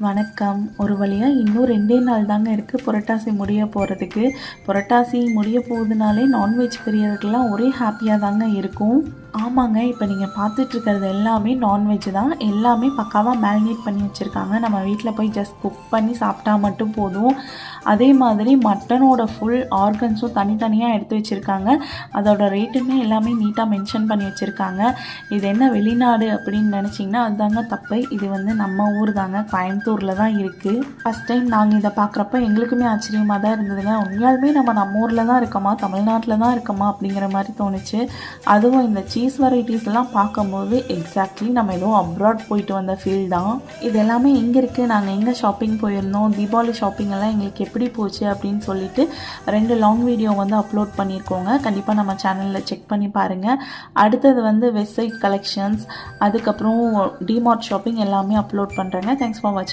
வணக்கம். ஒரு வழியாக இன்னும் 2 நாள் தாங்க இருக்குது புரட்டாசி முடிய போகிறதுக்கு. புரட்டாசி முடிய போகுதுனாலே நான்வெஜ் பிரியர்கள்லாம் ஒரே ஹாப்பியாக தாங்க இருக்கும். ஆமாங்க, இப்போ நீங்கள் பார்த்துட்ருக்கிறது எல்லாமே நான்வெஜ் தான். எல்லாமே பக்காவாக மேரினேட் பண்ணி வச்சுருக்காங்க. நம்ம வீட்டில் போய் ஜஸ்ட் குக் பண்ணி சாப்பிட்டா மட்டும் போதும். அதே மாதிரி மட்டனோட ஃபுல் ஆர்கன்ஸும் தனித்தனியாக எடுத்து வச்சுருக்காங்க. அதோட ரேட்டுமே எல்லாமே நீட்டாக மென்ஷன் பண்ணி வச்சுருக்காங்க. இது என்ன வெளிநாடு அப்படின்னு நினச்சிங்கன்னா அதுதாங்க தப்பு. இது வந்து நம்ம ஊர் தாங்க, கோயம்புத்தூரில் தான் இருக்குது. ஃபஸ்ட் டைம் நாங்கள் இதை பார்க்குறப்ப எங்களுக்குமே ஆச்சரியமாக தான் இருந்ததுங்க. உண்மையாலுமே நம்ம ஊரில் தான் இருக்கோமா, தமிழ்நாட்டில் தான் இருக்கோமா அப்படிங்கிற மாதிரி தோணுச்சு. அதுவும் இந்த சீஸ் வெரைட்டிஸ் எல்லாம் பார்க்கும்போது எக்ஸாக்ட்லி நம்ம ஏதோ அப்ராட் போயிட்டு வந்த ஃபீல் தான். இது எல்லாமே எங்கே இருக்குது, நாங்கள் எங்கே ஷாப்பிங் போயிருந்தோம், தீபாவளி ஷாப்பிங் எல்லாம் எங்களுக்கு எப்படி போச்சு அப்படின்னு சொல்லிட்டு 2 லாங் வீடியோ வந்து அப்லோட் பண்ணியிருக்கோங்க. கண்டிப்பாக நம்ம சேனலில் செக் பண்ணி பாருங்கள். அடுத்தது வந்து வெப்சைட் கலெக்ஷன்ஸ், அதுக்கப்புறம் டிமார்ட் ஷாப்பிங் எல்லாமே அப்லோட் பண்ணுறேங்க. தேங்க்ஸ் ஃபார் வாட்சிங்.